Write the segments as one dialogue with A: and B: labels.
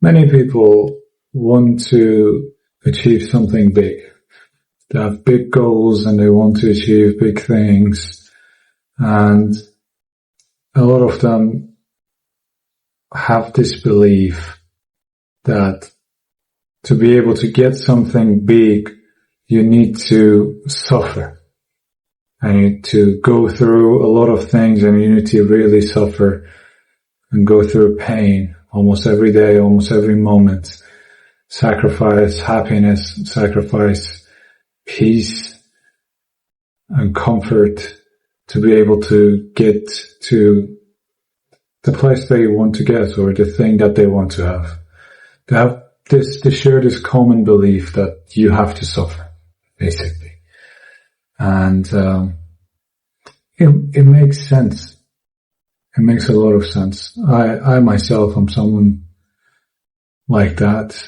A: many people want to achieve something big. They have big goals and they want to achieve big things. And a lot of them have this belief that to be able to get something big, you need to suffer. And you need to go through a lot of things, and you need to really suffer and go through pain almost every day, almost every moment. Sacrifice happiness, sacrifice peace and comfort to be able to get to the place they want to get, or the thing that they want to have. They have they share this common belief that you have to suffer, basically. And it makes sense. It makes a lot of sense. I myself am someone like that,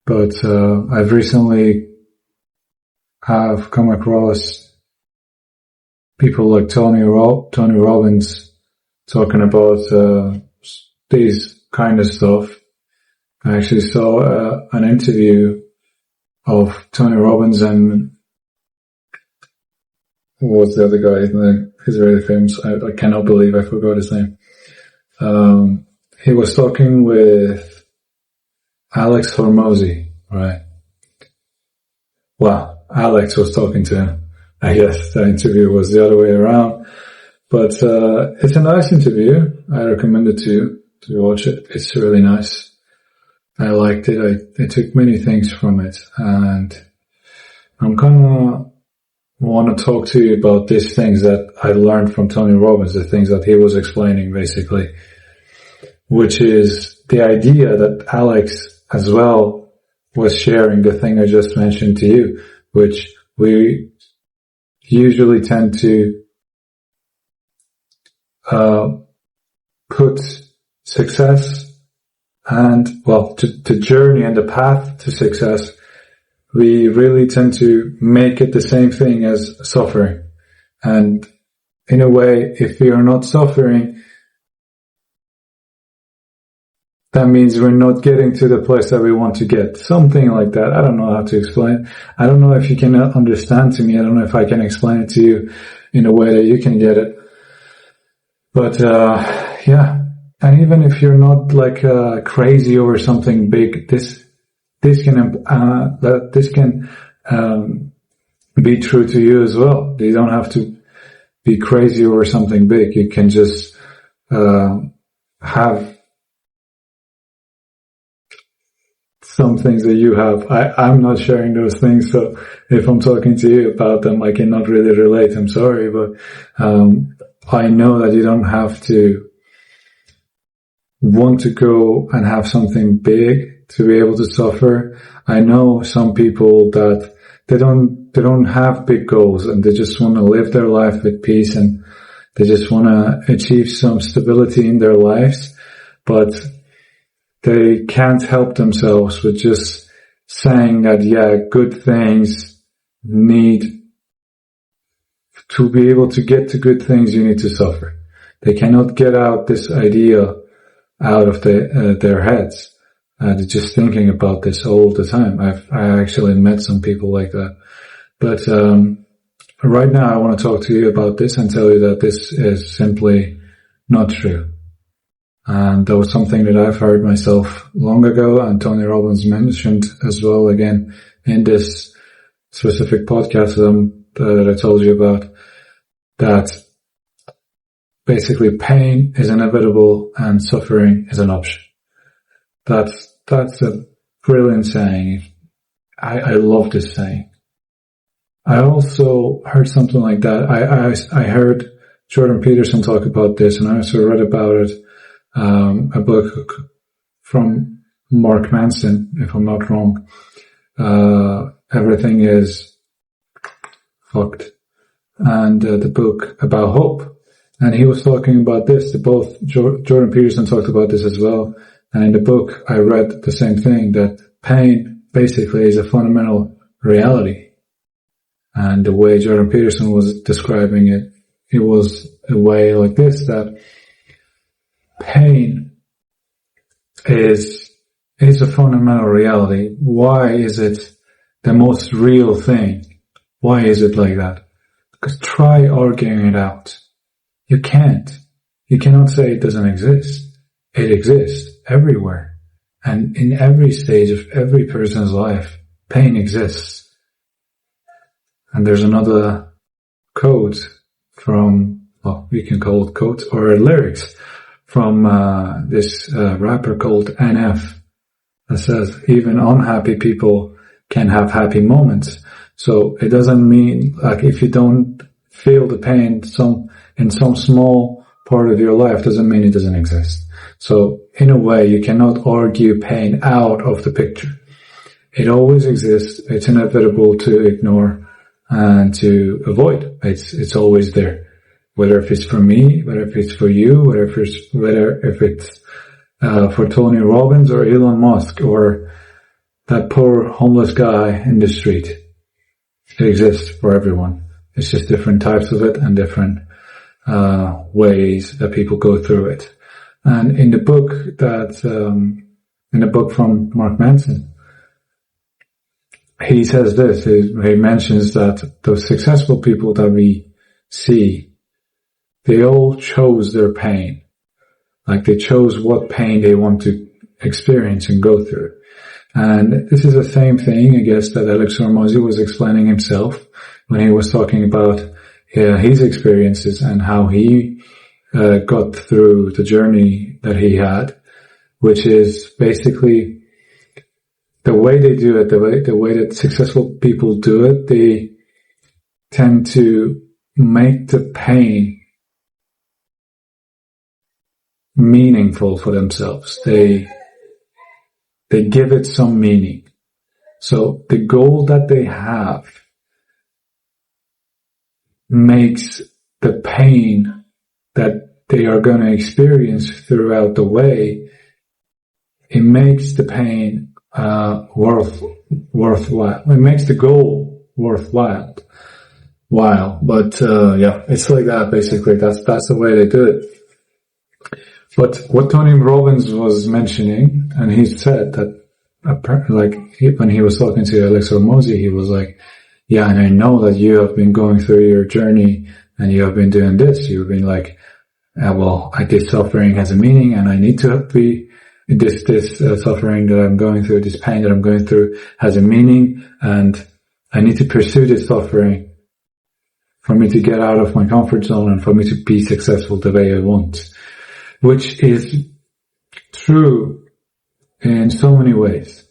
A: but I've recently have come across people like Tony Robbins talking about these kind of stuff. I actually saw an interview of Tony Robbins and what was the other guy? He's really famous. I cannot believe I forgot his name. He was talking with Alex Hormozi, right? Well, Alex was talking to him. I guess the interview was the other way around. But it's a nice interview. I recommend it to watch it. It's really nice. I liked it. I took many things from it. And I'm gonna want to talk to you about these things that I learned from Tony Robbins, the things that he was explaining basically, which is the idea that Alex as well was sharing, the thing I just mentioned to you, which we usually tend to put success and, well, to journey and the path to success, we really tend to make it the same thing as suffering. And in a way, if we are not suffering, that means we're not getting to the place that we want to get. Something like that. I don't know how to explain. I don't know if you can understand to me. I don't know if I can explain it to you in a way that you can get it. But, yeah. And even if you're not like, crazy over something big, this can be true to you as well. You don't have to be crazy over something big. You can just, have some things that you have. I'm not sharing those things, so if I'm talking to you about them, I cannot really relate. I'm sorry, but, I know that you don't have to want to go and have something big to be able to suffer. I know some people that they don't have big goals and they just want to live their life with peace and they just want to achieve some stability in their lives, but they can't help themselves with just saying that, yeah, good things need to be able to get to good things, you need to suffer. They cannot get out this idea out of their heads. They're just thinking about this all the time. I actually met some people like that. But right now I want to talk to you about this and tell you that this is simply not true. And that was something that I've heard myself long ago, and Tony Robbins mentioned as well again in this specific podcast that I told you about, that basically pain is inevitable and suffering is an option. That's a brilliant saying. I love this saying. I also heard something like that. I heard Jordan Peterson talk about this, and I also read about it, a book from Mark Manson, if I'm not wrong. Everything is fucked. And the book about hope. And he was talking about this. Both Jordan Peterson talked about this as well. And in the book, I read the same thing, that pain basically is a fundamental reality. And the way Jordan Peterson was describing it, it was a way like this, that pain is is a fundamental reality. Why is it the most real thing? Why is it like that? Because try arguing it out. You can't. You cannot say it doesn't exist. It exists everywhere. And in every stage of every person's life, pain exists. And there's another quote from, well, we can call it quotes or lyrics from this rapper called NF that says, even unhappy people can have happy moments. So it doesn't mean, like, if you don't feel the pain in some small part of your life, doesn't mean it doesn't exist. So in a way, you cannot argue pain out of the picture. It always exists. It's inevitable to ignore and to avoid. It's always there. Whether if it's for me, whether if it's for you, whether if it's for Tony Robbins or Elon Musk or that poor homeless guy in the street. It exists for everyone. It's just different types of it and different ways that people go through it. And in the book from Mark Manson, he says this. He mentions that the successful people that we see, they all chose their pain. Like, they chose what pain they want to experience and go through. And this is the same thing, I guess, that Hormozi was explaining himself when he was talking about his experiences and how he got through the journey that he had, which is basically the way they do it, the way that successful people do it. They tend to make the pain meaningful for themselves. They give it some meaning. So the goal that they have makes the pain that they are going to experience throughout the way, it makes the pain worthwhile. It makes the goal worthwhile. But yeah, it's like that basically. That's the way they do it. But what Tony Robbins was mentioning, and he said that, when he was talking to Hormozi, he was like, yeah, and I know that you have been going through your journey and you have been doing this. You've been like, this suffering has a meaning and I need to be, this suffering that I'm going through, this pain that I'm going through has a meaning, and I need to pursue this suffering for me to get out of my comfort zone and for me to be successful the way I want. Which is true in so many ways.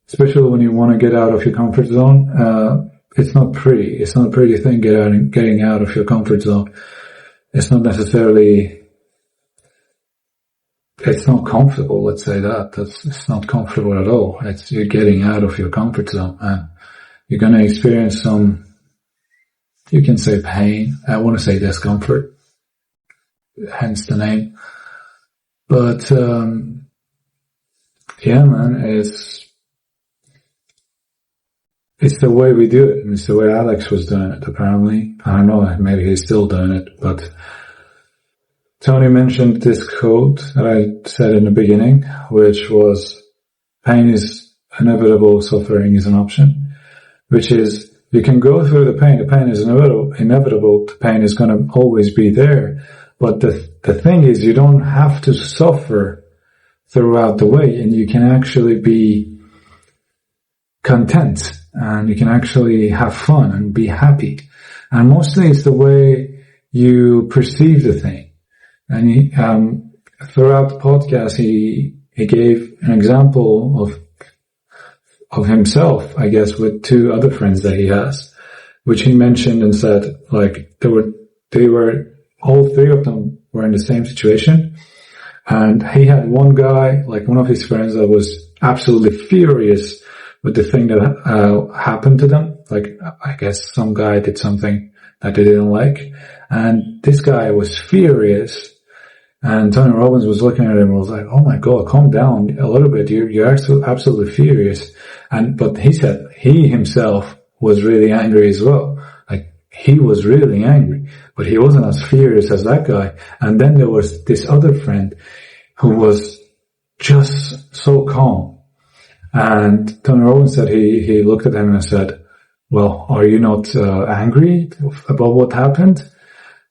A: Especially when you want to get out of your comfort zone. It's not pretty. It's not a pretty thing getting out of your comfort zone. It's not necessarily, it's not comfortable, let's say that. It's not comfortable at all. You're getting out of your comfort zone and you're going to experience some, you can say pain. I want to say discomfort. Hence the name. But, yeah, man, it's the way we do it. And it's the way Alex was doing it, apparently. I don't know, maybe he's still doing it, but Tony mentioned this quote that I said in the beginning, which was, pain is inevitable, suffering is an option, which is, you can go through the pain is inevitable, the pain is going to always be there. But the thing is, you don't have to suffer throughout the way, and you can actually be content, and you can actually have fun and be happy. And mostly it's the way you perceive the thing. And throughout the podcast, he gave an example of himself, I guess, with two other friends that he has, which he mentioned and said, like, they were all three of them were in the same situation. And he had one guy, like one of his friends, that was absolutely furious with the thing that happened to them. Like, I guess some guy did something that they didn't like. And this guy was furious. And Tony Robbins was looking at him and was like, oh my God, calm down a little bit. You're absolutely furious. But he said he himself was really angry as well. Like, he was really angry, but he wasn't as furious as that guy. And then there was this other friend who was just so calm. And Tony Robbins said he looked at him and said, well, are you not angry about what happened?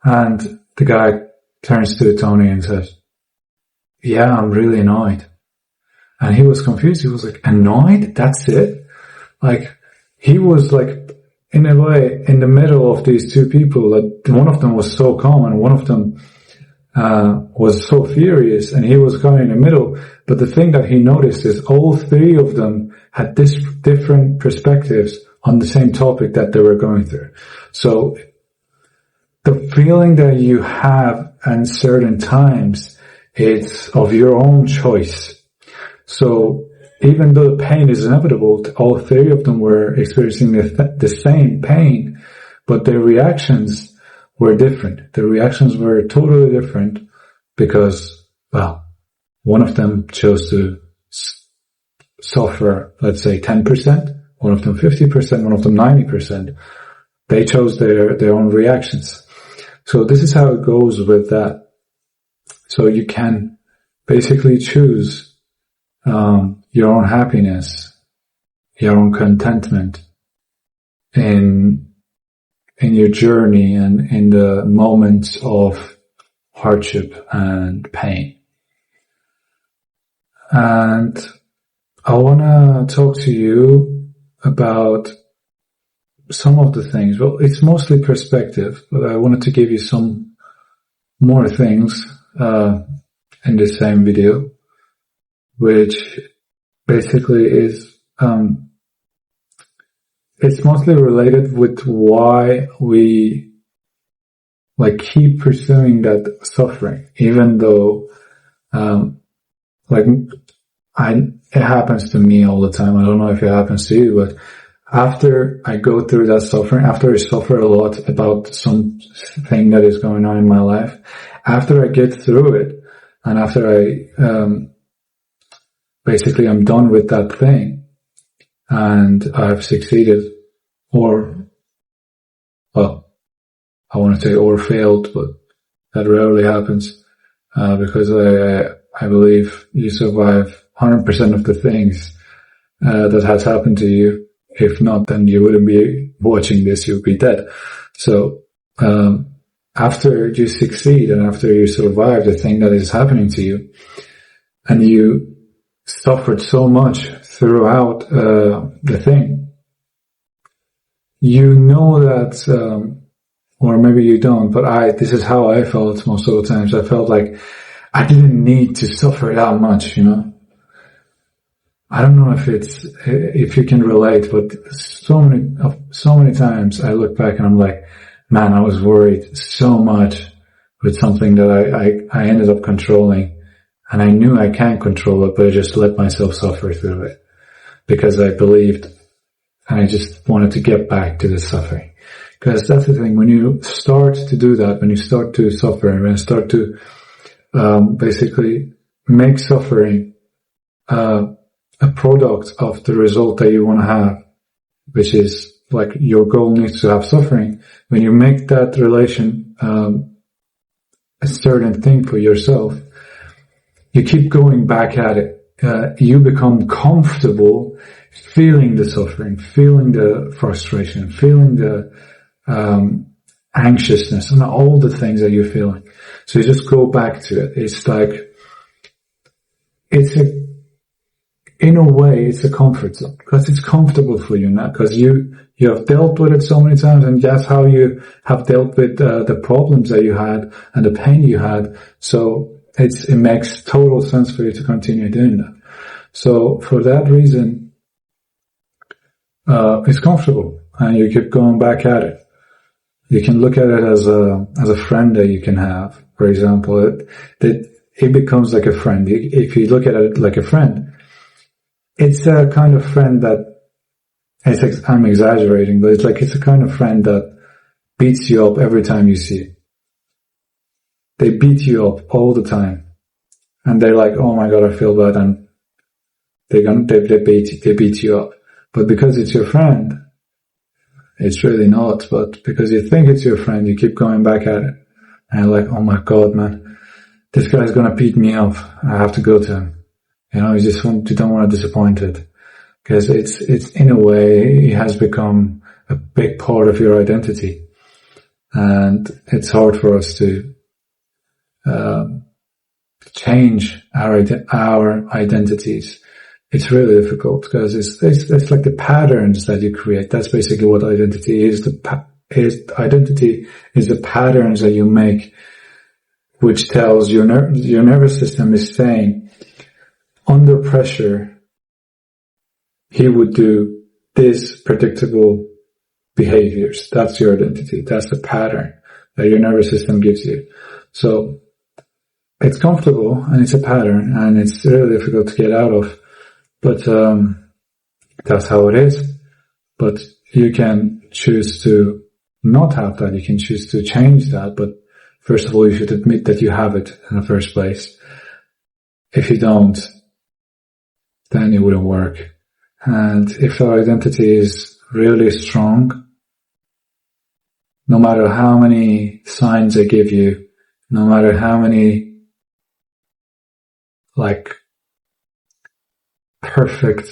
A: And the guy turns to Tony and says, yeah, I'm really annoyed. And he was confused. He was like, annoyed? That's it? Like, he was like, in a way, in the middle of these two people. That one of them was so calm and one of them was so furious, and he was kind of in the middle. But the thing that he noticed is all three of them had different perspectives on the same topic that they were going through. So the feeling that you have at certain times, it's of your own choice. So even though the pain is inevitable, all three of them were experiencing the same pain, but their reactions were different. The reactions were totally different because, well, one of them chose to suffer, let's say 10%, one of them 50%, one of them 90%. They chose their own reactions. So this is how it goes with that. So you can basically choose your own happiness, your own contentment in your journey and in the moments of hardship and pain. And I want to talk to you about some of the things. Well, it's mostly perspective, but I wanted to give you some more things in the same video, which basically is it's mostly related with why we like keep pursuing that suffering, even though it happens to me all the time. I don't know if it happens to you, but after I go through that suffering, after I suffer a lot about something that is going on in my life, after I get through it, and after I basically I'm done with that thing, and I've succeeded, or, well, I want to say or failed, but that rarely happens, because I believe you survive 100% of the things that has happened to you. If not, then you wouldn't be watching this, you'd be dead. So, after you succeed and after you survive the thing that is happening to you, and you suffered so much throughout the thing, you know that, or maybe you don't, but this is how I felt most of the times. I felt like I didn't need to suffer that much, you know. I don't know if you can relate, but so many times I look back and I'm like, man, I was worried so much with something that I ended up controlling, and I knew I can't control it, but I just let myself suffer through it because I believed, and I just wanted to get back to the suffering. Because that's the thing, when you start to do that, when you start to suffer, and when you start to basically make suffering a product of the result that you want to have, which is like your goal needs to have suffering. When you make that relation a certain thing for yourself, you keep going back at it. You become comfortable feeling the suffering, feeling the frustration, feeling the anxiousness, and all the things that you're feeling. So you just go back to it. It's like, in a way, it's a comfort zone because it's comfortable for you now, because you have dealt with it so many times, and that's how you have dealt with the problems that you had and the pain you had. So it makes total sense for you to continue doing that. So for that reason, it's comfortable, and you keep going back at it. You can look at it as a friend that you can have. For example, it becomes like a friend. If you look at it like a friend, it's a kind of friend that, I'm exaggerating, but it's a kind of friend that beats you up every time you see it. They beat you up all the time. And they're like, oh my God, I feel bad. And they beat you up. But because it's your friend, it's really not. But because you think it's your friend, you keep going back at it. And you're like, oh my God, man, this guy's gonna beat me up. I have to go to him. You know, you don't want to disappoint it, because it's in a way, it has become a big part of your identity. And it's hard for us to, change our identities. It's really difficult, because it's like the patterns that you create. That's basically what identity is. Identity is the patterns that you make, which tells your nervous system is saying, under pressure, he would do this predictable behaviors. That's your identity. That's the pattern that your nervous system gives you. So it's comfortable, and it's a pattern, and it's really difficult to get out of. But that's how it is. But you can choose to not have that. You can choose to change that. But first of all, you should admit that you have it in the first place. If you don't, then it wouldn't work. And if our identity is really strong, no matter how many signs I give you, no matter how many perfect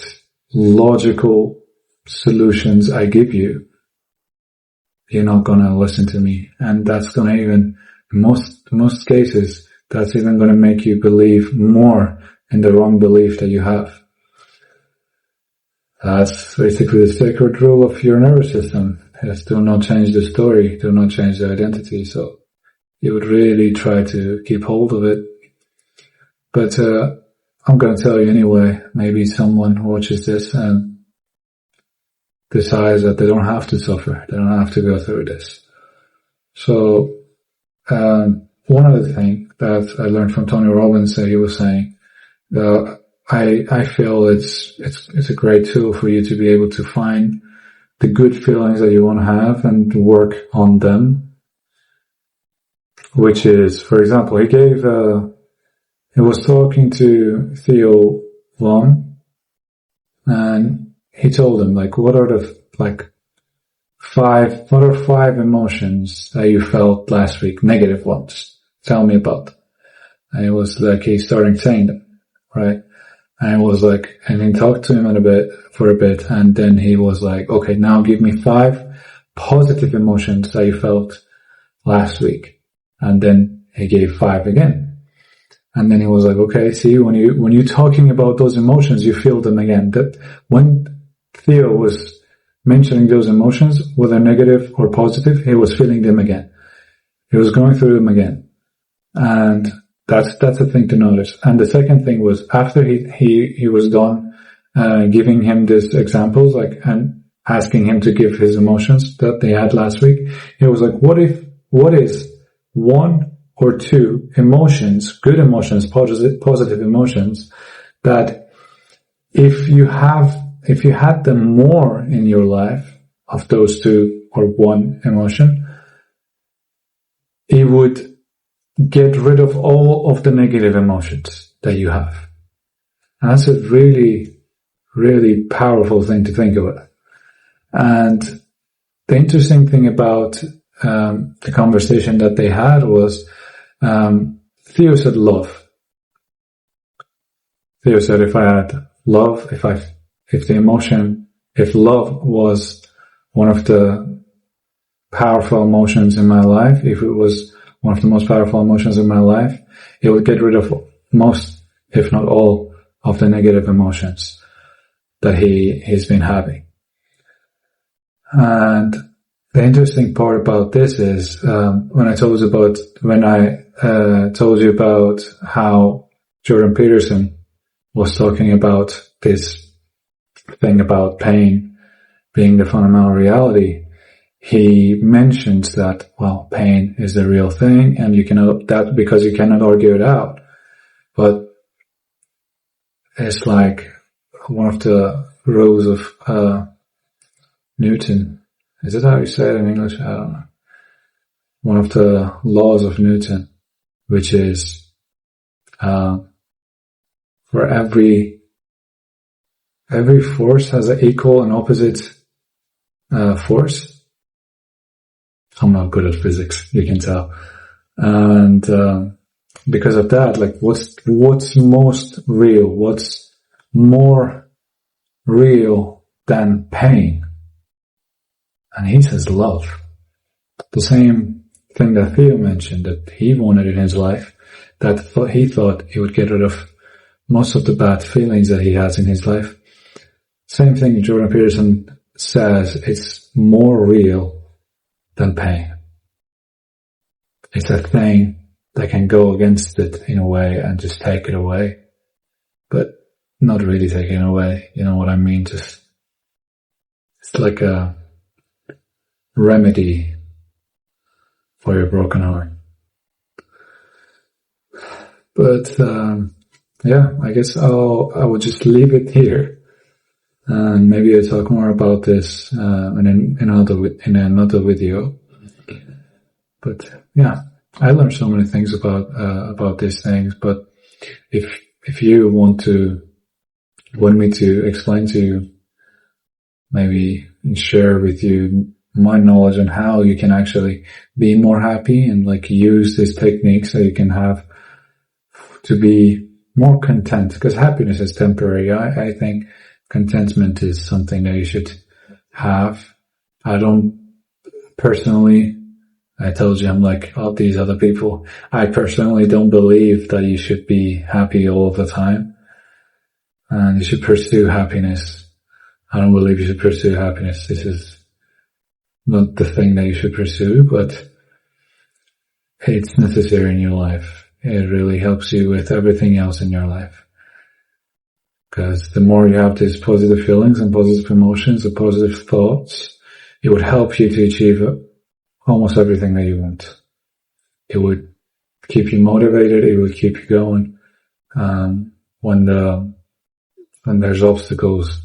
A: logical solutions I give you, you're not gonna listen to me. And that's gonna even, in most cases, that's even gonna make you believe more in the wrong belief that you have. That's basically the sacred rule of your nervous system, is do not change the story, do not change the identity. So you would really try to keep hold of it. But I'm going to tell you anyway. Maybe someone watches this and decides that they don't have to suffer. They don't have to go through this. So one other thing that I learned from Tony Robbins, that he was saying, I feel it's a great tool for you to be able to find the good feelings that you want to have and work on them. Which is, for example, he was talking to Theo and he told him, what are five emotions that you felt last week, negative ones? Tell me about. And it was he started saying them, right? And it was and he talked to him for a bit, and then he was okay, now give me 5 positive emotions that you felt last week. And then he gave 5 again. And then he was okay, see, when you're talking about those emotions, you feel them again. That when Theo was mentioning those emotions, whether negative or positive, he was feeling them again. He was going through them again. And that's a thing to notice. And the second thing was, after he was done, giving him these examples, and asking him to give his emotions that they had last week, he was what is 1 or 2 emotions, good emotions, positive emotions, that if you had them more in your life, of those 2 or 1 emotion, it would get rid of all of the negative emotions that you have. And that's a really, really powerful thing to think about. And the interesting thing about the conversation that they had was, Theo said love. Theo said, if I had love, if love was one of the powerful emotions in my life, if it was one of the most powerful emotions in my life, it would get rid of most, if not all, of the negative emotions that he's been having. And the interesting part about this is, when I told you about how Jordan Peterson was talking about this thing about pain being the fundamental reality, he mentions that, pain is the real thing, and because you cannot argue it out. But it's one of the rules of Newton. Is it how you say it in English? I don't know. One of the laws of Newton, which is, for every force has an equal and opposite, force. I'm not good at physics, you can tell. And, because of that, like what's most real? What's more real than pain? And he says love. The same thing that Theo mentioned, that he wanted in his life, that he thought he would get rid of most of the bad feelings that he has in his life. Same thing Jordan Peterson says, it's more real than pain. It's a thing that can go against it in a way and just take it away. But not really take it away, you know what I mean? Just, it's like a remedy for your broken heart. But, yeah, I guess I will just leave it here. And maybe I'll talk more about this, in another video. But yeah, I learned so many things about these things. But if you want me to explain to you, maybe and share with you my knowledge on how you can actually be more happy and like use these techniques that you can have to be more content, because happiness is temporary. I think contentment is something that you should have. I don't personally, I told you I'm like all these other people. I personally don't believe that you should be happy all the time and you should pursue happiness. I don't believe you should pursue happiness. This is not the thing that you should pursue, but it's necessary in your life. It really helps you with everything else in your life. Because the more you have these positive feelings and positive emotions and positive thoughts, it would help you to achieve almost everything that you want. It would keep you motivated. It would keep you going. When there's obstacles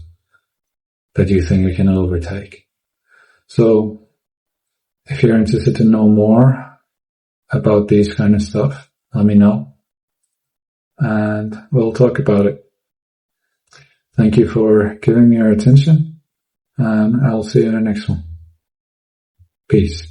A: that you think you can overtake. So if you're interested to know more about these kind of stuff, let me know and we'll talk about it. Thank you for giving me your attention, and I'll see you in the next one. Peace.